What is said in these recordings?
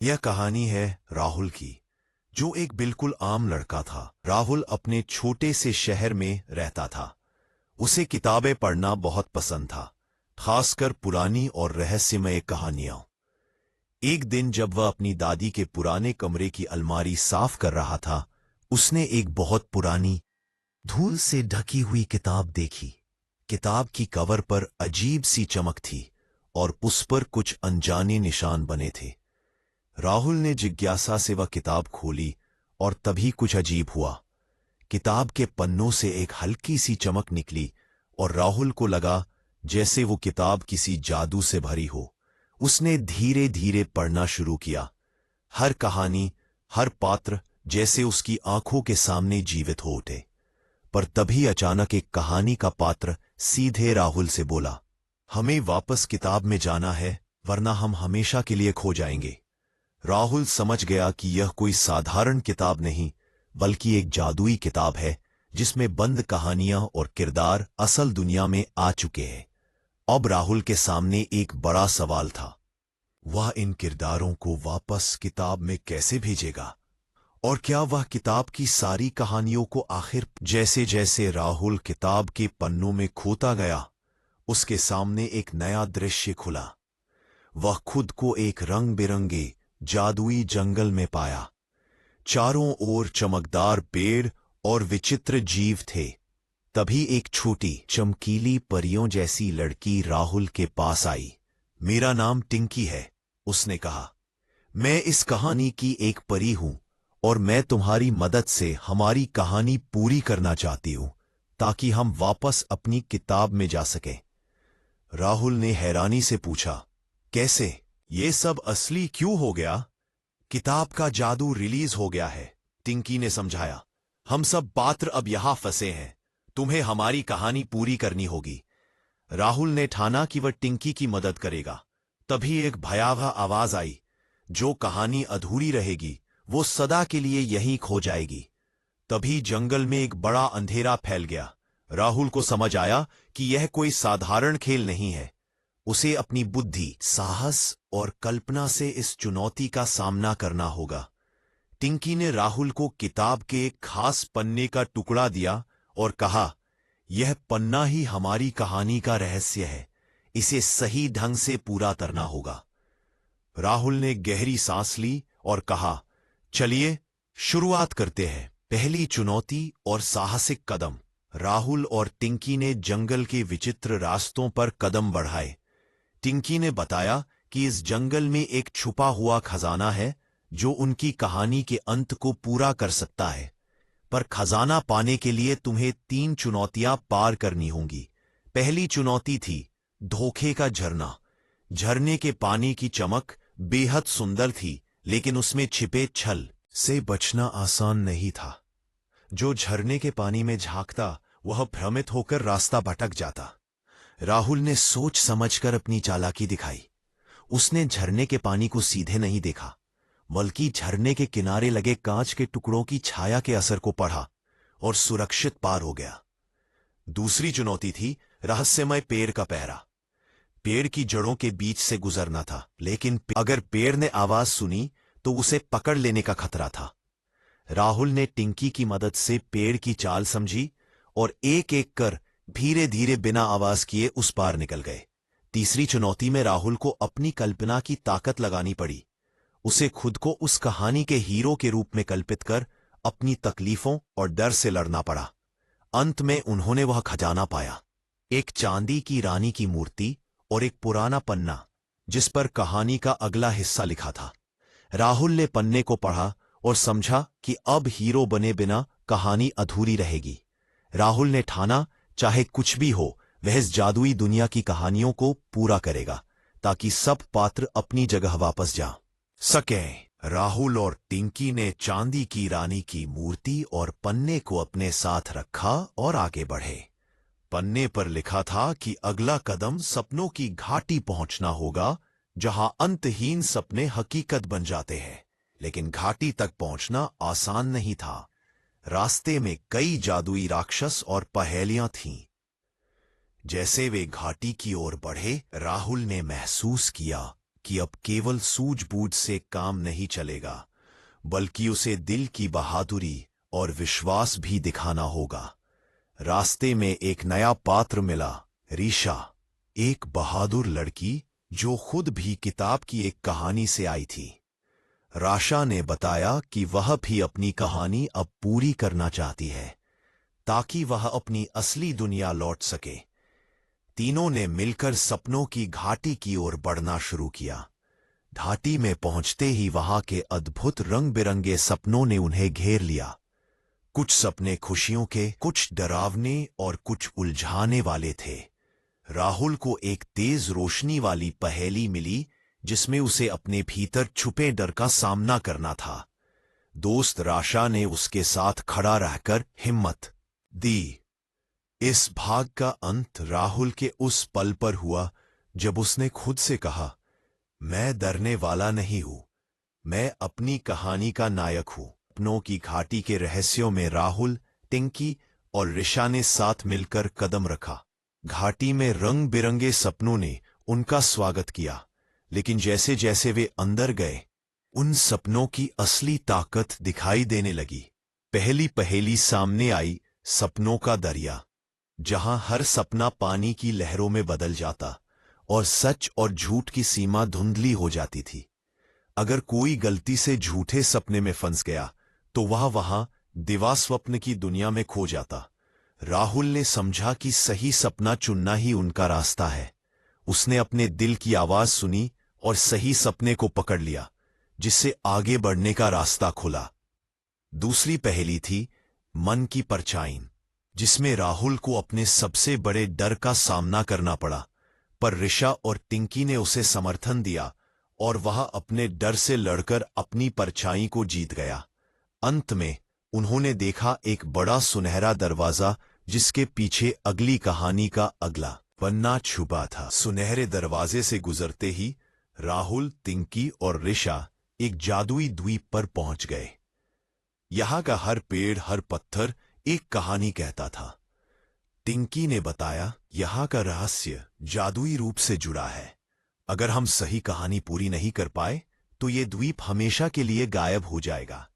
यह कहानी है राहुल की, जो एक बिल्कुल आम लड़का था। राहुल अपने छोटे से शहर में रहता था। उसे किताबें पढ़ना बहुत पसंद था, खासकर पुरानी और रहस्यमय कहानियां। एक दिन जब वह अपनी दादी के पुराने कमरे की अलमारी साफ कर रहा था, उसने एक बहुत पुरानी, धूल से ढकी हुई किताब देखी। किताब की कवर पर अजीब सी चमक थी और उस पर कुछ अनजाने निशान बने थे। राहुल ने जिज्ञासा से वह किताब खोली और तभी कुछ अजीब हुआ। किताब के पन्नों से एक हल्की सी चमक निकली और राहुल को लगा जैसे वो किताब किसी जादू से भरी हो। उसने धीरे धीरे पढ़ना शुरू किया। हर कहानी, हर पात्र जैसे उसकी आंखों के सामने जीवित हो उठे। पर तभी अचानक एक कहानी का पात्र सीधे राहुल से बोला, हमें वापस किताब में जाना है, वरना हम हमेशा के लिए खो जाएंगे। राहुल समझ गया कि यह कोई साधारण किताब नहीं, बल्कि एक जादुई किताब है, जिसमें बंद कहानियां और किरदार असल दुनिया में आ चुके हैं। अब राहुल के सामने एक बड़ा सवाल था। वह इन किरदारों को वापस किताब में कैसे भेजेगा? और क्या वह किताब की सारी कहानियों को आखिर? जैसे जैसे राहुल किताब के पन्नों में खोता गया, उसके सामने एक नया दृश्य खुला। वह खुद को एक रंग बिरंगे जादुई जंगल में पाया। चारों ओर चमकदार पेड़ और विचित्र जीव थे। तभी एक छोटी चमकीली परियों जैसी लड़की राहुल के पास आई। मेरा नाम टिंकी है, उसने कहा। मैं इस कहानी की एक परी हूं और मैं तुम्हारी मदद से हमारी कहानी पूरी करना चाहती हूं, ताकि हम वापस अपनी किताब में जा सकें। राहुल ने हैरानी से पूछा, कैसे? ये सब असली क्यों हो गया? किताब का जादू रिलीज हो गया है, टिंकी ने समझाया। हम सब पात्र अब यहां फंसे हैं। तुम्हें हमारी कहानी पूरी करनी होगी। राहुल ने ठाना कि वह टिंकी की मदद करेगा। तभी एक भयावह आवाज आई, जो कहानी अधूरी रहेगी वो सदा के लिए यहीं खो जाएगी। तभी जंगल में एक बड़ा अंधेरा फैल गया। राहुल को समझ आया कि यह कोई साधारण खेल नहीं है। उसे अपनी बुद्धि, साहस और कल्पना से इस चुनौती का सामना करना होगा। टिंकी ने राहुल को किताब के एक खास पन्ने का टुकड़ा दिया और कहा, यह पन्ना ही हमारी कहानी का रहस्य है। इसे सही ढंग से पूरा करना होगा। राहुल ने गहरी सांस ली और कहा, चलिए शुरुआत करते हैं। पहली चुनौती और साहसिक कदम। राहुल और टिंकी ने जंगल के विचित्र रास्तों पर कदम बढ़ाए। टिंकी ने बताया कि इस जंगल में एक छुपा हुआ खजाना है, जो उनकी कहानी के अंत को पूरा कर सकता है। पर खजाना पाने के लिए तुम्हें 3 चुनौतियां पार करनी होंगी। पहली चुनौती थी धोखे का झरना। झरने के पानी की चमक बेहद सुंदर थी, लेकिन उसमें छिपे छल से बचना आसान नहीं था। जो झरने के पानी में झांकता, वह भ्रमित होकर रास्ता भटक जाता। राहुल ने सोच समझकर अपनी चालाकी दिखाई। उसने झरने के पानी को सीधे नहीं देखा, बल्कि झरने के किनारे लगे कांच के टुकड़ों की छाया के असर को पढ़ा और सुरक्षित पार हो गया। दूसरी चुनौती थी रहस्यमय पेड़ का पहरा। पेड़ की जड़ों के बीच से गुजरना था, लेकिन अगर पेड़ ने आवाज सुनी तो उसे पकड़ लेने का खतरा था। राहुल ने टिंकी की मदद से पेड़ की चाल समझी और एक एक कर धीरे धीरे बिना आवाज किए उस पार निकल गए। तीसरी चुनौती में राहुल को अपनी कल्पना की ताकत लगानी पड़ी। उसे खुद को उस कहानी के हीरो के रूप में कल्पित कर अपनी तकलीफों और डर से लड़ना पड़ा। अंत में उन्होंने वह खजाना पाया, एक चांदी की रानी की मूर्ति और एक पुराना पन्ना, जिस पर कहानी का अगला हिस्सा लिखा था। राहुल ने पन्ने को पढ़ा और समझा कि अब हीरो बने बिना कहानी अधूरी रहेगी। राहुल ने ठाना, चाहे कुछ भी हो, वह इस जादुई दुनिया की कहानियों को पूरा करेगा, ताकि सब पात्र अपनी जगह वापस जा सकें। राहुल और टिंकी ने चांदी की रानी की मूर्ति और पन्ने को अपने साथ रखा और आगे बढ़े। पन्ने पर लिखा था कि अगला कदम सपनों की घाटी पहुंचना होगा, जहां अंतहीन सपने हकीकत बन जाते हैं। लेकिन घाटी तक पहुंचना आसान नहीं था। रास्ते में कई जादुई राक्षस और पहेलियां थीं। जैसे वे घाटी की ओर बढ़े, राहुल ने महसूस किया कि अब केवल सूझबूझ से काम नहीं चलेगा, बल्कि उसे दिल की बहादुरी और विश्वास भी दिखाना होगा। रास्ते में एक नया पात्र मिला, रीशा, एक बहादुर लड़की जो खुद भी किताब की एक कहानी से आई थी। राशा ने बताया कि वह भी अपनी कहानी अब पूरी करना चाहती है, ताकि वह अपनी असली दुनिया लौट सके। तीनों ने मिलकर सपनों की घाटी की ओर बढ़ना शुरू किया। घाटी में पहुंचते ही वहां के अद्भुत रंग बिरंगे सपनों ने उन्हें घेर लिया। कुछ सपने खुशियों के, कुछ डरावने और कुछ उलझाने वाले थे। राहुल को एक तेज रोशनी वाली पहेली मिली, जिसमें उसे अपने भीतर छुपे डर का सामना करना था। दोस्त राशा ने उसके साथ खड़ा रहकर हिम्मत दी। इस भाग का अंत राहुल के उस पल पर हुआ जब उसने खुद से कहा, मैं डरने वाला नहीं हूं, मैं अपनी कहानी का नायक हूं। सपनों की घाटी के रहस्यों में राहुल, टिंकी और ऋषा ने साथ मिलकर कदम रखा। घाटी में रंग बिरंगे सपनों ने उनका स्वागत किया, लेकिन जैसे जैसे वे अंदर गए, उन सपनों की असली ताकत दिखाई देने लगी। पहली पहेली सामने आई, सपनों का दरिया, जहां हर सपना पानी की लहरों में बदल जाता और सच और झूठ की सीमा धुंधली हो जाती थी। अगर कोई गलती से झूठे सपने में फंस गया तो वह वहां दिवा स्वप्न की दुनिया में खो जाता। राहुल ने समझा कि सही सपना चुनना ही उनका रास्ता है। उसने अपने दिल की आवाज सुनी और सही सपने को पकड़ लिया, जिससे आगे बढ़ने का रास्ता खुला। दूसरी पहेली थी मन की परछाई, जिसमें राहुल को अपने सबसे बड़े डर का सामना करना पड़ा, पर ऋषा और टिंकी ने उसे समर्थन दिया और वह अपने डर से लड़कर अपनी परछाई को जीत गया। अंत में उन्होंने देखा एक बड़ा सुनहरा दरवाजा, जिसके पीछे अगली कहानी का अगला पन्ना छुपा था। सुनहरे दरवाजे से गुजरते ही राहुल, टिंकी और ऋषा एक जादुई द्वीप पर पहुंच गए। यहां का हर पेड़, हर पत्थर एक कहानी कहता था। टिंकी ने बताया, यहां का रहस्य जादुई रूप से जुड़ा है। अगर हम सही कहानी पूरी नहीं कर पाए तो ये द्वीप हमेशा के लिए गायब हो जाएगा।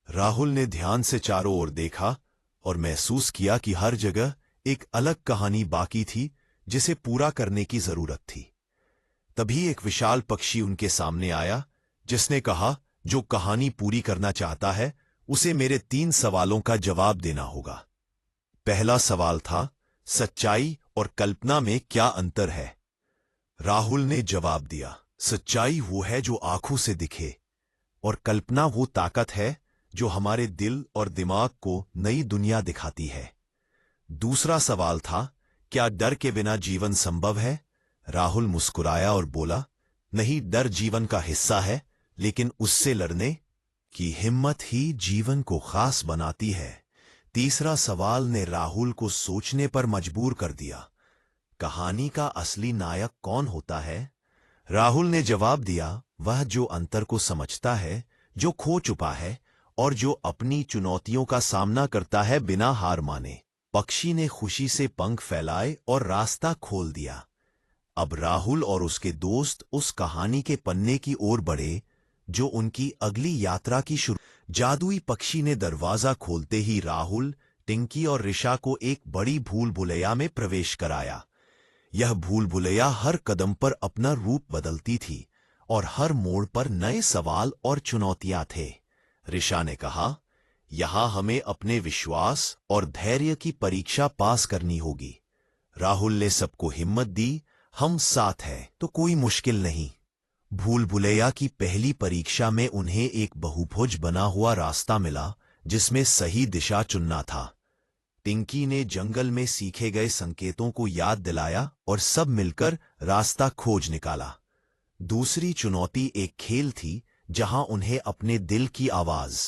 राहुल ने ध्यान से चारों ओर देखा और महसूस किया कि हर जगह एक अलग कहानी बाकी थी, जिसे पूरा करने की जरूरत थी। तभी एक विशाल पक्षी उनके सामने आया, जिसने कहा, जो कहानी पूरी करना चाहता है उसे मेरे 3 सवालों का जवाब देना होगा। पहला सवाल था, सच्चाई और कल्पना में क्या अंतर है? राहुल ने जवाब दिया, सच्चाई वो है जो आंखों से दिखे, और कल्पना वो ताकत है जो हमारे दिल और दिमाग को नई दुनिया दिखाती है। दूसरा सवाल था, क्या डर के बिना जीवन संभव है? राहुल मुस्कुराया और बोला, नहीं, डर जीवन का हिस्सा है, लेकिन उससे लड़ने की हिम्मत ही जीवन को खास बनाती है। तीसरा सवाल ने राहुल को सोचने पर मजबूर कर दिया, कहानी का असली नायक कौन होता है? राहुल ने जवाब दिया, वह जो अंतर को समझता है, जो खो चुका है और जो अपनी चुनौतियों का सामना करता है बिना हार माने। पक्षी ने खुशी से पंख फैलाए और रास्ता खोल दिया। अब राहुल और उसके दोस्त उस कहानी के पन्ने की ओर बढ़े जो उनकी अगली यात्रा की शुरू। जादुई पक्षी ने दरवाजा खोलते ही राहुल, टिंकी और ऋषा को एक बड़ी भूल भुलैया में प्रवेश कराया। यह भूल भुलैया हर कदम पर अपना रूप बदलती थी और हर मोड़ पर नए सवाल और चुनौतियां थे। ऋषा ने कहा, यहां हमें अपने विश्वास और धैर्य की परीक्षा पास करनी होगी। राहुल ने सबको हिम्मत दी, हम साथ हैं तो कोई मुश्किल नहीं। भूल भुलैया की पहली परीक्षा में उन्हें एक बहुभुज बना हुआ रास्ता मिला, जिसमें सही दिशा चुनना था। टिंकी ने जंगल में सीखे गए संकेतों को याद दिलाया और सब मिलकर रास्ता खोज निकाला। दूसरी चुनौती एक खेल थी, जहां उन्हें अपने दिल की आवाज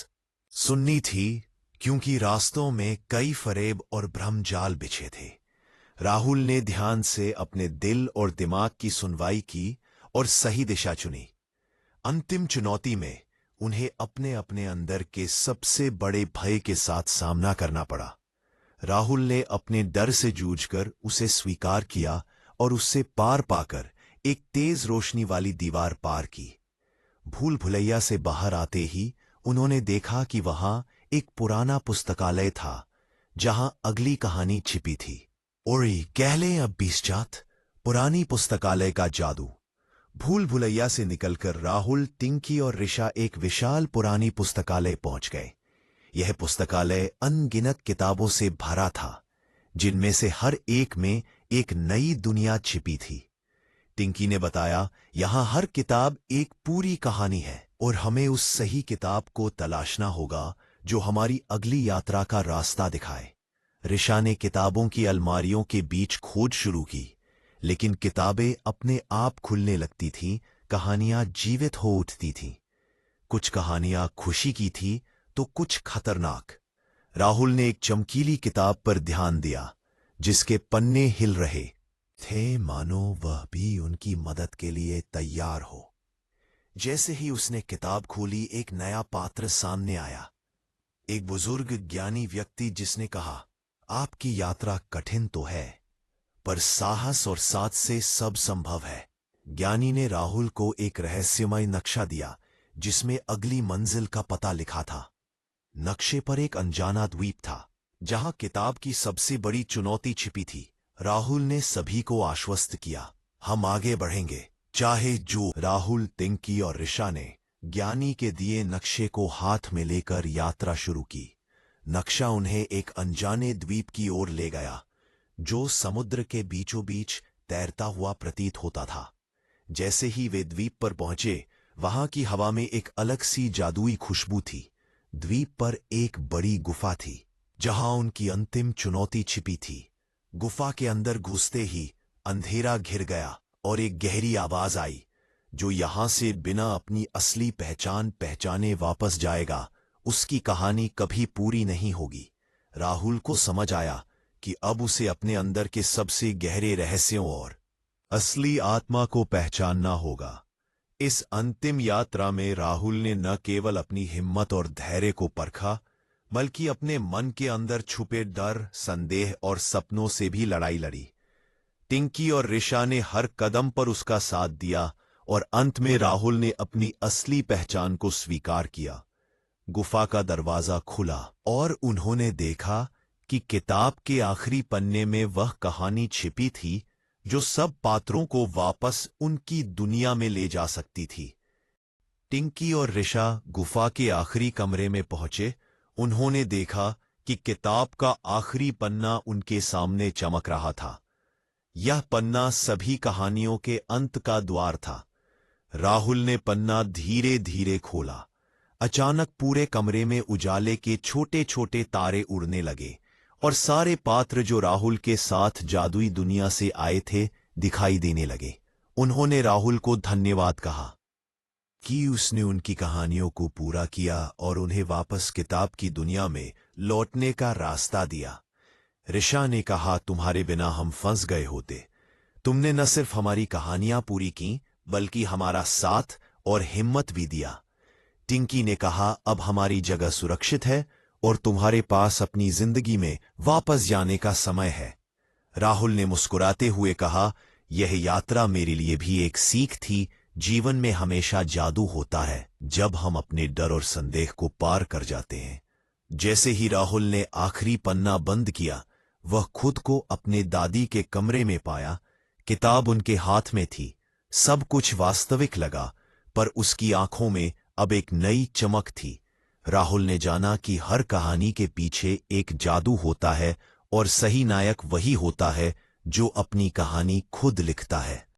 सुननी थी, क्योंकि रास्तों में कई फरेब और भ्रमजाल बिछे थे। राहुल ने ध्यान से अपने दिल और दिमाग की सुनवाई की और सही दिशा चुनी। अंतिम चुनौती में उन्हें अपने अपने अंदर के सबसे बड़े भय के साथ सामना करना पड़ा। राहुल ने अपने डर से जूझकर उसे स्वीकार किया और उससे पार पाकर एक तेज रोशनी वाली दीवार पार की। भूल भुलैया से बाहर आते ही उन्होंने देखा कि वहां एक पुराना पुस्तकालय था जहां अगली कहानी छिपी थी। ओरी कहले अब 20 पुरानी पुस्तकालय का जादू। भूल भुलैया से निकलकर राहुल, टिंकी और ऋषा एक विशाल पुरानी पुस्तकालय पहुंच गए। यह पुस्तकालय अनगिनत किताबों से भरा था, जिनमें से हर एक में एक नई दुनिया छिपी थी। टिंकी ने बताया, यहां हर किताब एक पूरी कहानी है और हमें उस सही किताब को तलाशना होगा जो हमारी अगली यात्रा का रास्ता दिखाए। ऋषा ने किताबों की अलमारियों के बीच खोज शुरू की, लेकिन किताबें अपने आप खुलने लगती थीं, कहानियां जीवित हो उठती थीं। कुछ कहानियां खुशी की थी तो कुछ खतरनाक। राहुल ने एक चमकीली किताब पर ध्यान दिया, जिसके पन्ने हिल रहे थे, मानो वह भी उनकी मदद के लिए तैयार हो। जैसे ही उसने किताब खोली, एक नया पात्र सामने आया, एक बुजुर्ग ज्ञानी व्यक्ति जिसने कहा, आपकी यात्रा कठिन तो है, पर साहस और साथ से सब संभव है। ज्ञानी ने राहुल को एक रहस्यमय नक्शा दिया, जिसमें अगली मंजिल का पता लिखा था। नक्शे पर एक अनजाना द्वीप था, जहां किताब की सबसे बड़ी चुनौती छिपी थी। राहुल ने सभी को आश्वस्त किया, हम आगे बढ़ेंगे, चाहे जो। राहुल, टिंकी और ऋषा ने ज्ञानी के दिए नक्शे को हाथ में लेकर यात्रा शुरू की। नक्शा उन्हें एक अनजाने द्वीप की ओर ले गया, जो समुद्र के बीचों बीच तैरता हुआ प्रतीत होता था। जैसे ही वे द्वीप पर पहुंचे, वहां की हवा में एक अलग सी जादुई खुशबू थी। द्वीप पर एक बड़ी गुफा थी, जहां उनकी अंतिम चुनौती छिपी थी। गुफा के अंदर घुसते ही अंधेरा घिर गया और एक गहरी आवाज आई, जो यहां से बिना अपनी असली पहचान पहचाने वापस जाएगा, उसकी कहानी कभी पूरी नहीं होगी। राहुल को समझ आया कि अब उसे अपने अंदर के सबसे गहरे रहस्यों और असली आत्मा को पहचानना होगा। इस अंतिम यात्रा में राहुल ने न केवल अपनी हिम्मत और धैर्य को परखा, बल्कि अपने मन के अंदर छुपे डर, संदेह और सपनों से भी लड़ाई लड़ी। टिंकी और ऋषा ने हर कदम पर उसका साथ दिया और अंत में राहुल ने अपनी असली पहचान को स्वीकार किया। गुफा का दरवाजा खुला और उन्होंने देखा कि किताब के आखिरी पन्ने में वह कहानी छिपी थी जो सब पात्रों को वापस उनकी दुनिया में ले जा सकती थी। टिंकी और ऋषा गुफा के आखिरी कमरे में पहुंचे। उन्होंने देखा कि किताब का आखिरी पन्ना उनके सामने चमक रहा था। यह पन्ना सभी कहानियों के अंत का द्वार था। राहुल ने पन्ना धीरे धीरे खोला। अचानक पूरे कमरे में उजाले के छोटे छोटे तारे उड़ने लगे और सारे पात्र जो राहुल के साथ जादुई दुनिया से आए थे दिखाई देने लगे। उन्होंने राहुल को धन्यवाद कहा कि उसने उनकी कहानियों को पूरा किया और उन्हें वापस किताब की दुनिया में लौटने का रास्ता दिया। ऋषा ने कहा, तुम्हारे बिना हम फंस गए होते। तुमने न सिर्फ हमारी कहानियां पूरी की, बल्कि हमारा साथ और हिम्मत भी दिया। टिंकी ने कहा, अब हमारी जगह सुरक्षित है और तुम्हारे पास अपनी जिंदगी में वापस जाने का समय है। राहुल ने मुस्कुराते हुए कहा, यह यात्रा मेरे लिए भी एक सीख थी। जीवन में हमेशा जादू होता है जब हम अपने डर और संदेह को पार कर जाते हैं। जैसे ही राहुल ने आखिरी पन्ना बंद किया, वह खुद को अपने दादी के कमरे में पाया। किताब उनके हाथ में थी। सब कुछ वास्तविक लगा, पर उसकी आंखों में अब एक नई चमक थी। राहुल ने जाना कि हर कहानी के पीछे एक जादू होता है और सही नायक वही होता है जो अपनी कहानी खुद लिखता है।